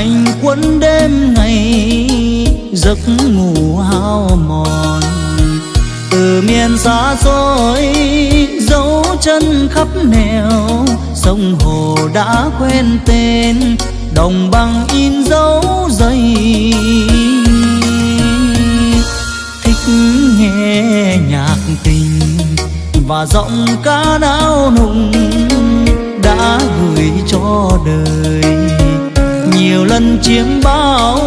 hành quân đêm ngày, giấc ngủ hao mòn. Từ miền xa xôi dấu chân khắp nẻo, sông hồ đã quen tên, đồng bằng in dấu giày. Thích nghe nhạc tình và giọng ca nao nùng đã gửi cho đời. Nhiều lần chiếm bao